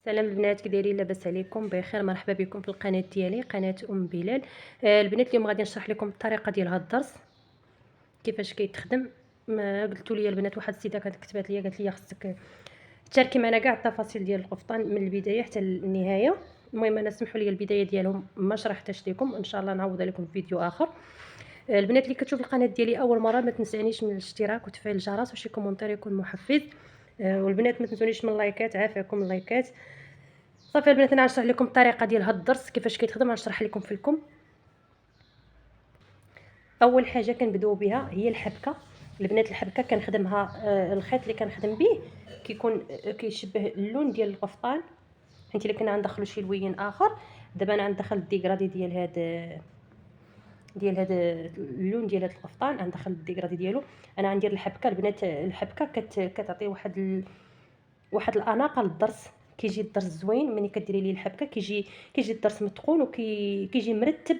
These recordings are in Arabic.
سلام البنات، كي دايرين؟ لاباس عليكم؟ بخير. مرحبا بكم في القناه ديالي، قناه بلال. البنات اليوم غادي نشرح لكم الطريقه ديال هذا الدرس كيفاش كيتخدم. ما قلتوا لي البنات، واحد السيده كانت كتبات لي قالت لي خصك تشاركي معنا كاع التفاصيل ديال القفطان من البدايه حتى النهايه. المهم انا سمحوا لي البدايه ديالهم ما شرحتهاش لكم، ان شاء الله نعوضها لكم في فيديو اخر. البنات اللي كتشوف القناه ديالي اول مره ما تنسانيش من الاشتراك وتفعيل الجرس وشي كومونتير يكون محفز. والبنات ما تنسونيش من اللايكات، عافاكم اللايكات. صافي البنات، انا غنشرح لكم الطريقه ديال هذا الدرس كيفاش كيتخدم. غنشرح لكم في الكم. اول حاجه كنبداو بها هي الحبكه. البنات الحبكه كنخدمها، الخيط اللي كنخدم به كيكون كيشبه اللون ديال القفطان، حيت الا كنا غندخلوا شي لوين اخر. دابا انا غندخل الديكرادي ديال هذا اللون ديال هذا القفطان، غندخل الديكرادي ديالو. انا غندير الحبكه البنات. الحبكه كتعطي واحد الاناقه للدرس. كيجي الدرس زوين ملي كديري ليه الحبكه، كيجي الدرس متقون وكيجي مرتب.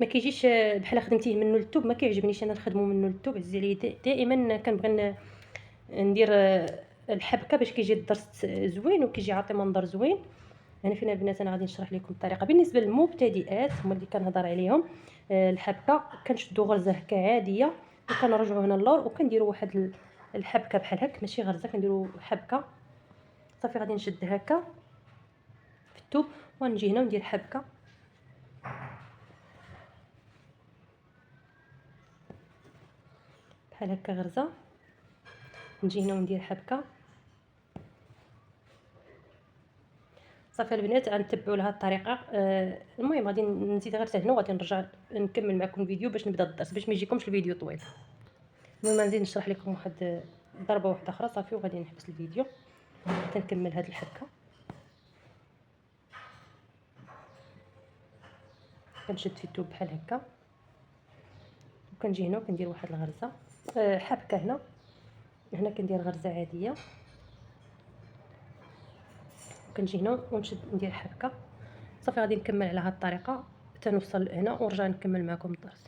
ما كيجيش بحال خدمتيه منه للتوب. ما كيعجبنيش انا نخدمو منه للتوب، عزيز عليا. دائما كنبغي ندير الحبكه باش كيجي الدرس زوين وكيجي عاطي منظر زوين. انا فين البنات، انا غادي نشرح لكم الطريقه بالنسبه للمبتدئات هما اللي كنهضر عليهم. الحبكه كنشدو غرزه هكا عاديه وكنرجعو هنا اللور وكنديروا واحد الحبكه بحال هكا، ماشي غرزه، كنديروا حبكه. صافي غادي نشد هكا في الثوب ونجي هنا وندير حبكه بحال هكا، غرزه، نجي هنا وندير حبكه. صافي البنات، غنتبعوا لهاد الطريقه. المهم غادي نزيد غير هنا وغادي نرجع نكمل معكم الفيديو باش نبدا الدرس، باش ما يجيكمش الفيديو طويل. المهم نزيد نشرح لكم واحد ضربه واحده اخرى صافي وغادي نحبس الفيديو حتى نكمل هاد الحبكه. كنشد في الثوب بحال هكا وكنجي هنا وكندير واحد الغرزه، حبكه. هنا كندير غرزه عاديه وكنجي هنا ونشد ندير حبكه. صافي غادي نكمل على هاد الطريقه حتى نوصل هنا ونرجع نكمل معكم الدرس.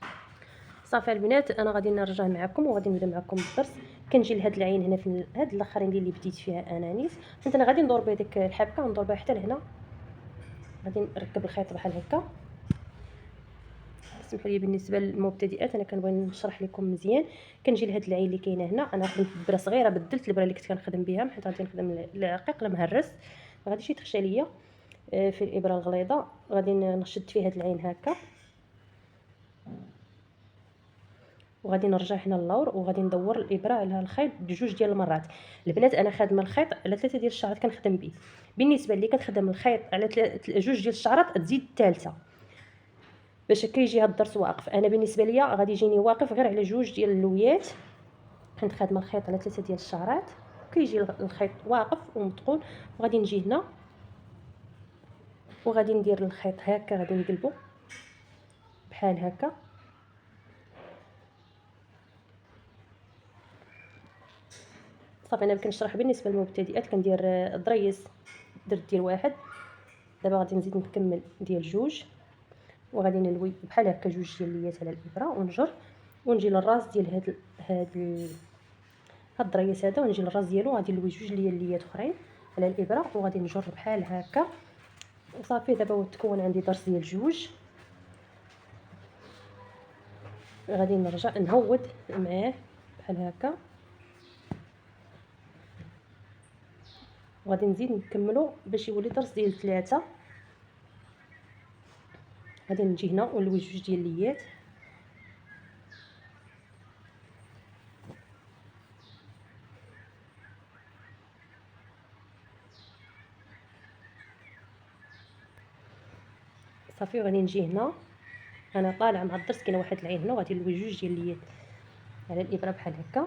صافي البنات، انا غادي نرجع معكم وغادي نبدا معكم الدرس. كنجي لهاد العين هنا في هاد الاخرين اللي بديت فيها انا نيت، حيت انا غادي ندور بهذيك الحبكه ندور بها حتى لهنا. غادي نركب الخيط بحال هكا. سمحوا لي بالنسبه للمبتدئات انا كنبغي نشرح لكم مزيان. كنجي لهاد العين اللي كاينه هنا، انا خدمت ببره صغيره، بدلت البره اللي كنت كنخدم بها حيت غادي نخدم العقيق المهرس، ما غاديش يتخشى ليا. في الابره الغليظه غادي نشد فيها هاد العين هكا وغادي نرجع هنا اللور وغادي ندور الابره على الخيط بجوج ديال المرات. البنات انا خادمه الخيط على 3 ديال الشعرات كنخدم به. بالنسبه اللي كتخدم الخيط على جوج ديال الشعرات تزيد الثالثه باش كيجي هاد الدرس واقف. انا بالنسبه ليا غادي يجيني واقف غير على جوج ديال اللويات. كنت خادمه الخيط على 3 ديال الشعرات كيجي الخيط واقف ومتقون. وغادي نجي هنا وغادي ندير الخيط هكا، غادي نقلبو بحال هكا. صافي انا كنشرح بالنسبه للمبتدئات. كندير ضريس، درت ديال واحد، دابا غادي نزيد نكمل ديال جوج وغادي نلوي بحال هكا جوج ديال الليات على الابره ونجر ونجي للراس ديال هاد الضريس هذا ونجي للراس ديالو. غادي نلوي جوج ديال الليات اخرين على الابره وغادي نجر بحال هكا. وصافي دابا تكون عندي درس ديال جوج. غادي نرجع نهود معاه بحال هكا وغادي نزيد نكملو باش يولي درس ديال 3. غادي نجي هنا ونلوي جوج ديال الليات صافي. وغادي نجي هنا، انا طالعه مع الدرس كاينه واحد العين هنا وغادي نلوي جوج ديال الليات على الابره بحال هكا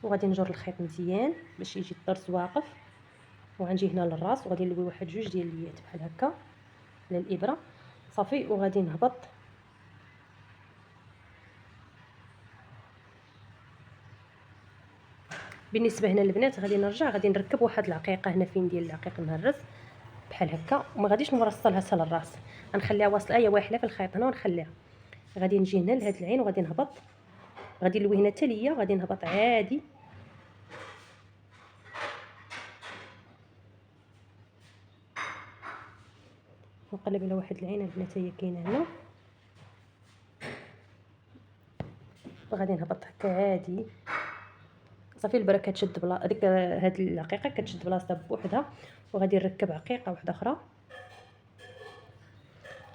وغادي نجر الخيط مزيان باش يجي الدرس واقف. وغنجي هنا للراس وغادي نلوي واحد جوج ديال الليات بحال هكا على الابره صافي. وغادي نهبط بالنسبه هنا البنات. غادي نرجع غادي نركب واحد العقيقه هنا فين ديال العقيق المهرس بحال هكا، وما غاديش نوصلها حتى للراس، غنخليها واصله هي واحله في الخيط هنا ونخليها. غادي نجي هنا لهاد العين وغادي نهبط، غادي نلوي هنا حتى ليا، غادي نهبط عادي نقلب على واحد العين البنات هي كاينه هنا، وغادي نهبط هكا عادي. صافي البركه تشد بلا هذيك هاد العقيقه كتشد بلاصتها بوحدها، وغادي نركب عقيقه واحده اخرى،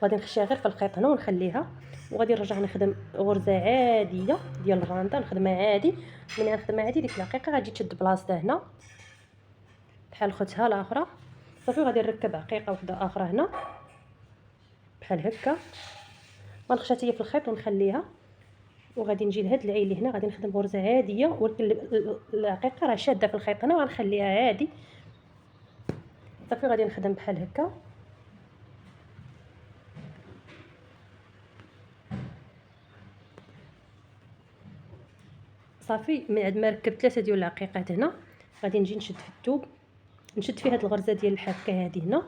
غادي نخشيها غير في الخيط هنا ونخليها، وغادي نرجع نخدم غرزه عاديه ديال الرانده، نخدمها عادي. ملي غنخدمها عادي ديك العقيقه غادي تشد بلاصتها هنا بحال خوتها الاخرى. صافي غادي نركب عقيقه واحده اخرى هنا بحال هكا، غنخشى حتى هي في الخيط ونخليها، وغادي نجي لهاد العين اللي هنا غادي نخدم غرزه عاديه، ولكن العقيقه راه شاده في الخيط هنا وغنخليها عادي. صافي غادي نخدم بحال هكا، صافي من بعد ما ركبت 3 ديال العقيقات هنا غادي نجي نشد في الثوب، نشد فيه هاد الغرزه ديال الحبكه هذه هنا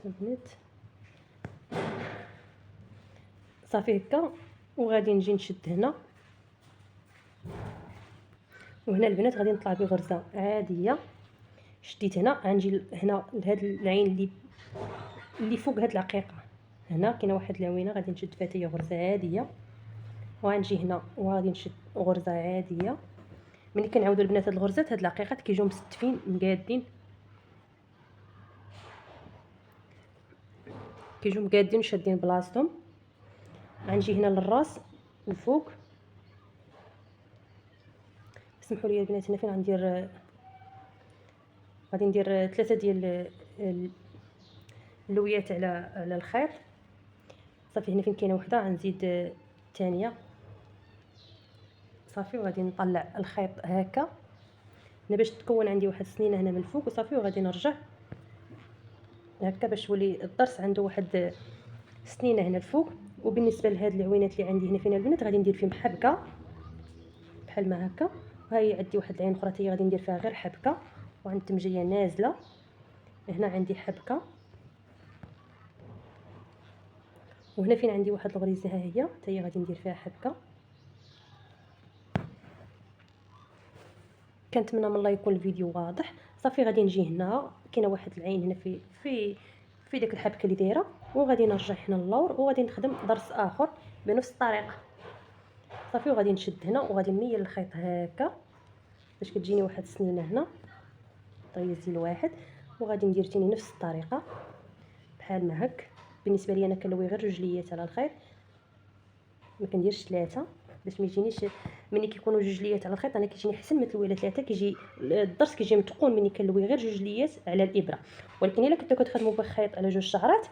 البنات. صافي هكا، وغادي نجي نشد هنا، وهنا البنات غادي نطلع بغرزه عاديه. شديت هنا غنجي هنا لهاد العين اللي فوق هاد العقيقه هنا كاينه واحد العوينه غادي نشد فيها هي غرزه عاديه، وغنجي هنا وغادي نشد غرزه عاديه. ملي كنعاودوا البنات هاد الغرزات هاد العقيقات كيجيو مستفين مقادين، كيجيو مقادين وشادين بلاصتهم. غنجي هنا للراس الفوق، سمحوا لي البنات هنا فين غندير، غادي ندير 3 ديال اللويات على الخيط. صافي هنا فين كاينه وحده غنزيد الثانيه. صافي وغادي نطلع الخيط هكا هنا باش تكون عندي واحد السنينه هنا من الفوق، وصافي وغادي نرجع هكا باش تولي الضرس عنده واحد سنينه هنا الفوق. وبالنسبه لهاد العوينات اللي عندي هنا فين البنات غادي ندير فيهم حبكه بحال ما هكا. وهي عندي واحد العين اخرى حتى هي غادي ندير فيها غير حبكه، وعند التمجيه نازله هنا عندي حبكه، وهنا فين عندي واحد الغريزه ها هي حتى هي غادي ندير فيها حبكه. كنتمنى من الله يكون الفيديو واضح. صافي غادي نجي هنا كاينه واحد العين هنا في داك الحبكه اللي دايره، وغادي نرجع هنا للور وغادي نخدم ضرس اخر بنفس الطريقه. صافي وغادي نشد هنا وغادي نميل الخيط هكا باش كتجيني واحد السنينه هنا طيزي الواحد، وغادي ندير تاني نفس الطريقه بحال ما هك. بالنسبه لي انا كنلوي غير جوج ليات على الخيط، ما كنديرش 3 باش ما يجينيش. ملي كيكونوا جوج ليات على الخيط انا كيجيني حسن ما تلوي على 3، كيجي الضرس كيجي متقون ملي كنلوي غير جوج ليات على الابره. ولكن الا كنتو كتخدموا بخيط على جوج شعرات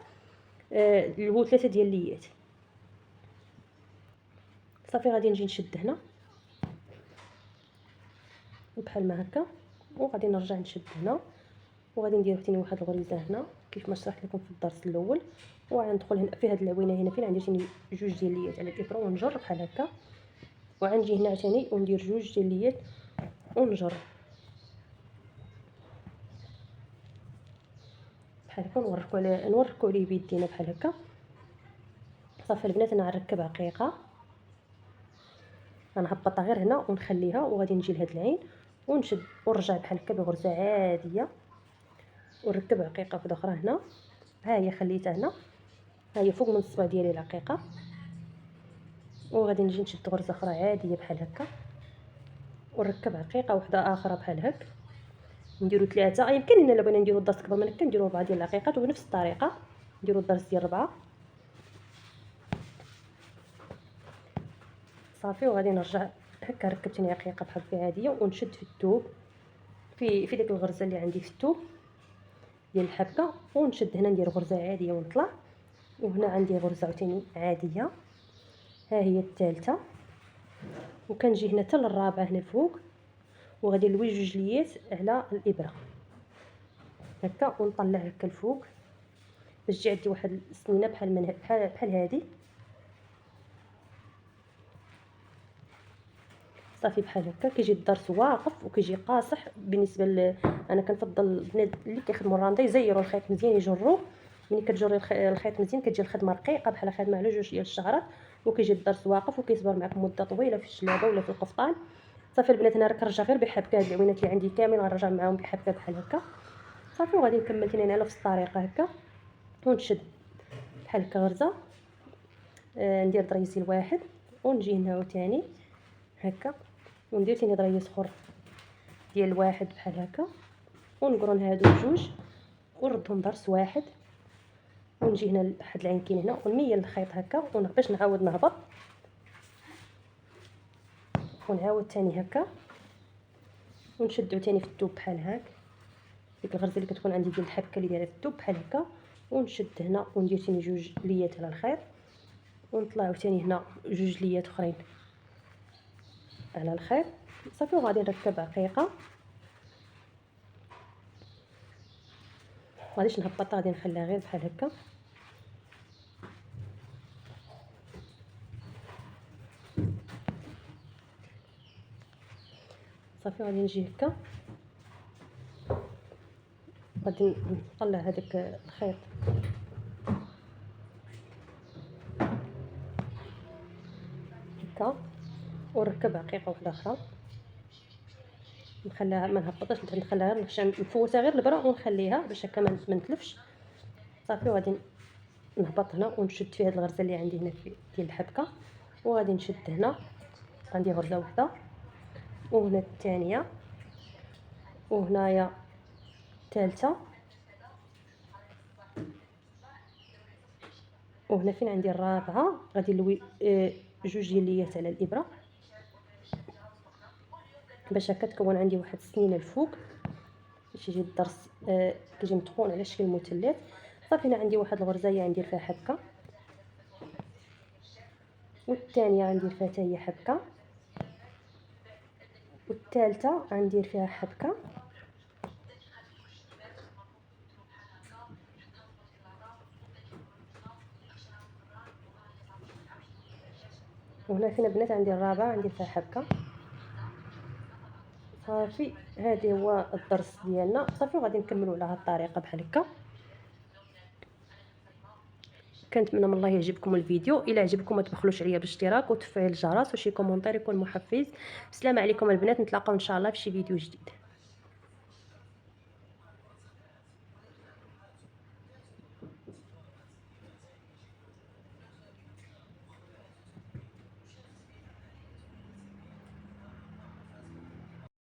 لووا 3 ديال الليات. صافي غادي نجي نشد هنا بحال ما هكا، وغادي نرجع نشد هنا، وغادي ندير ثاني واحد الغريزه هنا كيف ما شرحت لكم في الدرس الاول. وغندخل هنا في هاد العوينه هنا فين عندي ثاني جوج ديال الليات على الابره ونجر بحال هكا، وغنجي هنا ثاني وندير جوج ديال الليات ونجر بحال هكا، نوركو عليه بيدينا بحال هكا. صافي البنات انا غنركب عقيقه، غنهبطها غير هنا ونخليها، وغادي نجي لهاد العين ونشد ونرجع بحال هكا بغرزه عاديه، ونركب عقيقه واحده اخرى هنا. ها هي خليتها هنا، ها هي فوق من الصبع ديالي العقيقه، وغادي نجي نشد غرزه اخرى عاديه بحال هكا، ونركب عقيقه واحده اخرى بحال هكا. نديرو 3. يمكن لنا الا بغينا نديرو الضرس كبر من هكا نديرو 4 ديال العقيقات، وبنفس الطريقه نديرو الضرس ديال 4. صافي وغادي نرجع هكا ركبتني عقيقه بحال هكا عاديه، ونشد في الثوب في ديك الغرزه اللي عندي في الثوب ديال الحبكه، ونشد هنا ندير غرزه عاديه ونطلع. وهنا عندي غرزه عاوتاني عاديه، ها هي الثالثه، وكنجي هنا حتى للرابعه هنا فوق، وغادي نلوي جوج ليات على الابره هكا ونطلع هكا الفوق باش تجي عندي واحد السنينه بحال هذه. صافي بحال هكا كيجي الضرس واقف وكيجي قاصح. بالنسبه انا كنفضل البنات اللي كيخدموا الرانده يزيروا الخيط مزيان يجروه. ملي كتجري الخيط مزيان كتجي الخدمه رقيقه بحال خدمه على جوج ديال الشعرات، وكيجي الضرس واقف وكيصبر معكم مده طويله في الشلابه ولا في صافي البنات انا كنرجع غير بحبكه. هاد العوينات اللي عندي كامل غنرجع معاهم بحبكه بحال هكا. صافي. وغادي نكمل ثاني على نفس الطريقه هكا، ونشد بحال هكا غرزه، ندير ضريس الواحد، ونجي هنا عاوتاني هكا وندير ثاني ضريس اخر ديال الواحد بحال هكا، ونقرن هادو بجوج ونردهم ضرس واحد، ونجي هنا لحد العنكين هنا ونميل الخيط هكا باش نعاود نهبط، ونعاود ثاني هكا ونشدو ثاني في الثوب بحال هاك، ديك الغرزه اللي كتكون عندي ديال الحبكه اللي دايره في الثوب بحال هكا، ونشد هنا وندير ثاني جوج ليات على الخيط، ونطلعو ثاني هنا جوج ليات اخرين على الخيط صافي. وغادي نركب عقيقه، غاديش نهبطها، غادي نخليها غير بحال هكا. صافي غادي نجي هكا، غادي نطلع هذاك الخيط هكا، ونركب عقيقه واحده اخرى، نخليها ما نهبطهاش، نخليها غير نفوتها غير البرا ونخليها باش هكا ما نتلفش. صافي وغادي نهبط هنا ونشد في هذه الغرزه اللي عندي هنا في ديال الحبكه، وغادي نشد هنا، عندي غرزه واحده وهنا الثانيه وهنايا الثالثه، وهنا فين عندي الرابعه غادي نلوي جوج ديال ليات على الابره باش هكا تكون عندي واحد السنينه الفوق باش يجي الضرس كيجي مطحون على شكل مثلث. صافي هنا عندي واحد الغرزه هي غندير فيها حبكه، والثانيه غندير فيها حتى هي حبكه، والثالثه غندير فيها حبكه، وهنا فين بنات عندي الرابعه غندير فيها حبكه. صافي هذا هو الضرس ديالنا. صافي وغادي نكملوا على هذه الطريقه بحال هكا. كنتمنى من الله يعجبكم الفيديو، الا عجبكم ما تبخلوش عليا بالاشتراك وتفعيل الجرس وشي كومونتير يكون محفز. السلام عليكم البنات، نتلاقاو ان شاء الله في شي فيديو جديد.